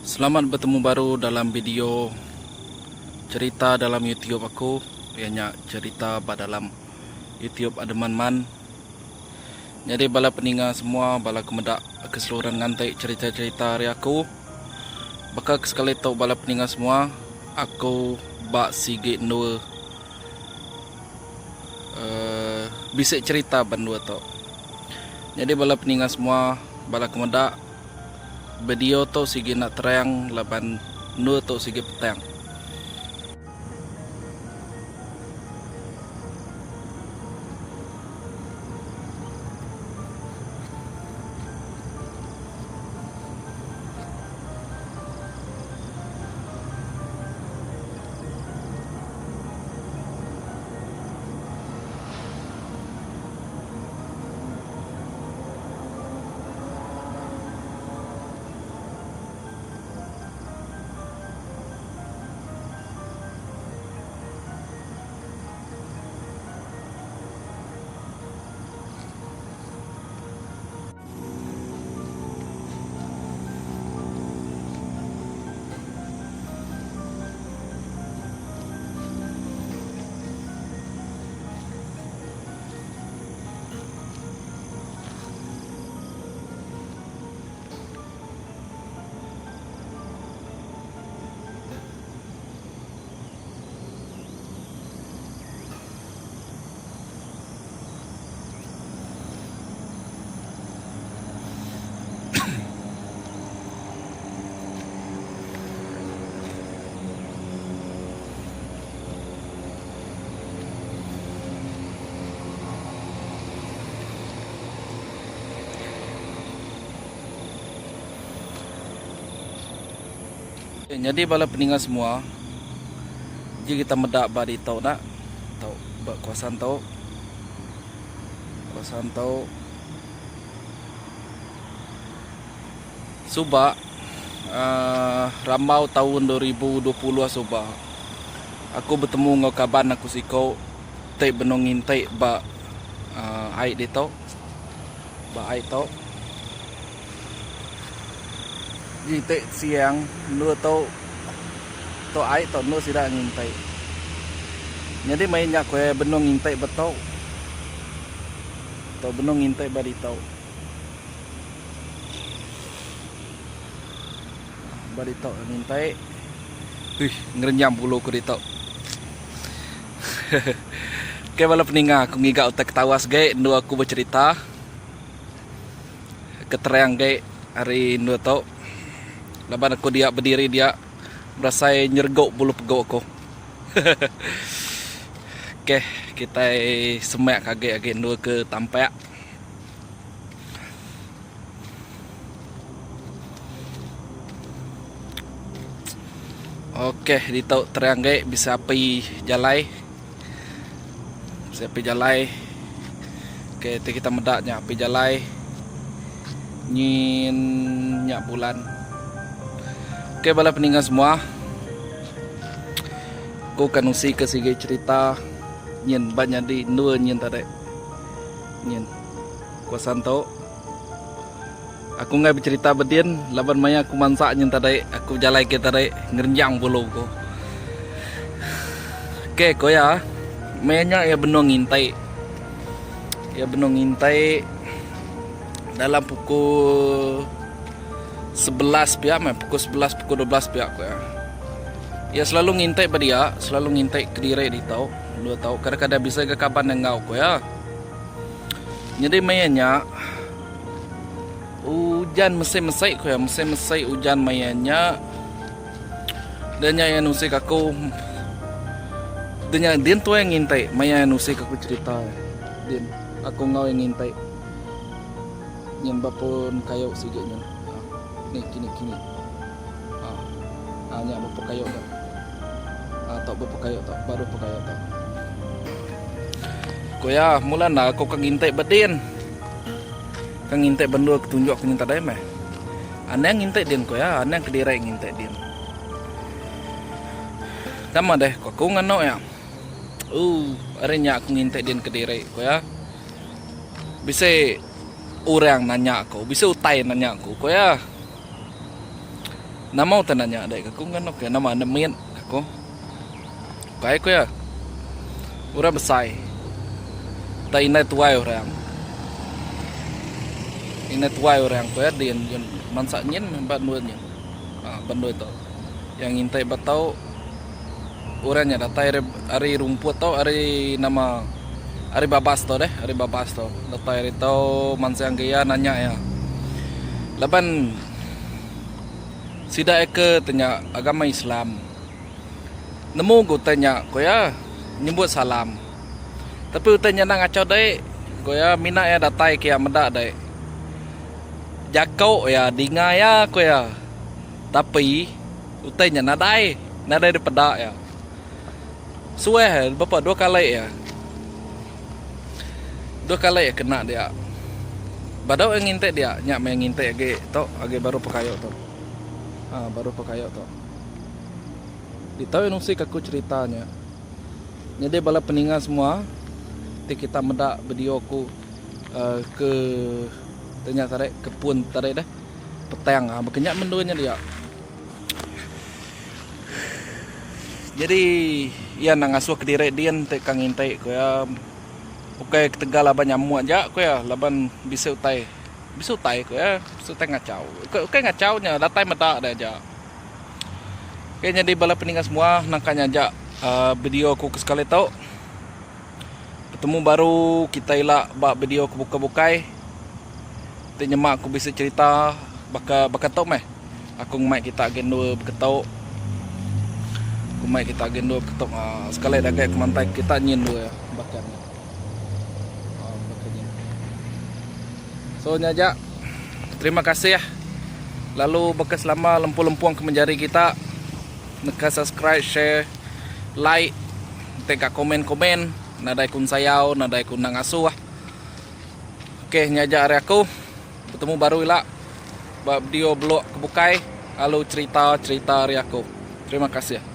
Selamat bertemu baru dalam video cerita dalam YouTube aku. Ianya cerita dalam YouTube Ademan Man. Jadi bala peninga semua, bala kemedak keseluruhan ngantai cerita-cerita hari aku. Bakal sekali tahu bala peninga semua, aku bak sigit dua bisik cerita bandua tau. Jadi bala peninga semua, bala kemedak video tu sige nak terang laban nu tu sige petang. Jadi bala peningat semua, jika kita medak badi tau nak, tau bak kuasan tau, subak ramau tahun 2020 subak. Aku bertemu ngau kaban aku sikau, tai benongin tai bak air di tau, bak air tau. Jintai siang nu tau to ai to nu sida ngintai. Jadi mainnya kue benong ngintai betul. To benong ngintai badi tau. Badi tau ngintai. Ngerenyam bulu ku di tau. Oke bala peninga aku ngiga utak tawas gai nu aku bercerita. Keterang gai hari nu tau. Laban aku dia berdiri dia berasa nyergok bulu pegok aku. Oke, kita semak kaget dua ke tampak. Oke, di tau terang gai bisa pergi jalai. Bisa pergi jalai. Oke, kita medaknya pergi jalai. Nyin nyak bulan. Oke bala peninggal semua, aku akan usi ke sige cerita nyen banyak di dua nyen tadi nyen kuasan tau aku nggak bercerita bedien laban maya aku mansak nyen tadi aku jalai ke tadi ngerenjang bulu ko. Oke ko ya mainnya ya benong ngintai dalam pukul 11 pihak pukul 11 pukul 12 pihak ya. Ya selalu ngintai pada dia, selalu ngintai ke diri di tau, lu tahu kadang-kadang bisa ke kapan yang ngau ko ya. Jadi mainnya hujan mesai ko ya, mesai hujan mainnya. Dan yang usik aku dan dia tuh yang ngintai, maya yang usik aku cerita. Din, aku ngau yang ngintai. Nyen bapun kayu sigitnya. Nih kini hanya bapak kayu tak atau bapak kayu tak baru bapak kayu tak ko ya mula na aku kangintai bedin kangintai bendu ketunjuk aku nyinta dai meh aneh ngintai din ko ya aneh kediri ngintai din sama deh ko aku ngano ya arenya aku ngintai din kediri ko ya bisa orang nanya aku bisa utai nanya aku ko ya Nama tananya ada aku kan oke nama ada mian aku. Kayak aku ya. Ura besai. Ta inai tuai orang. Inai tuai orang ko ya din yun mansa nyen ban nuanya. Ban itu. Yang intai batau uranya datai ari rumput tau ari nama ari babas to deh, ari babas to. Datai ari tau mansa yang gaya nanya ya. Laban sida ke tanya agama Islam. Nemu gue tanya ko ya nyebut salam. Tapi utanya nang acau deh, ko ya mina ya datai kia meda deh. Jakau ya dinga ya ko ya. Tapi utanya nadai di pedak ya. Suwe bapak 2 kali ya. 2 kali ya kena dia. Badau yang ngintek dia, nyak main ngintek age baru pekayo to. Baru pekayo to. Ditahu nungsi aku ceritanya. Jadi bala peningan semua, kita medak video aku ke tanya tarik kebun tarik dah. Petang berkenyak menduanya dia. Jadi ya nang asuh ke direk dian tek kang intai ko ya. Oke ketegal laban nyamuk aja ko ya laban bisa utai. Bisa utai ko ya, bisa utai ngacau. Oke ngacaunya datai medak dah aja. Oke jadi bala peningan semua nangkanya aja video aku ke sekali tau. Ketemu baru kita ilak bak video aku buka-bukai. Nyemak aku bisa cerita baka tau meh. Aku mai kita agen 2 berketau. Kumai kita agen 2 ketok sekali dah kayak kemantai kita nyin 2 ya bakar. Bakarnya. So aja. Terima kasih ya. Lalu bekas lama lempu-lempuang ke menjari kita. Neka subscribe, share, like, teka komen-komen, nadai kun sayau, nadai kun nang asuh. Oke, nyajak hari aku. Bertemu baru ilak. Video blog kebukai, lalu cerita hari aku. Terima kasih ya.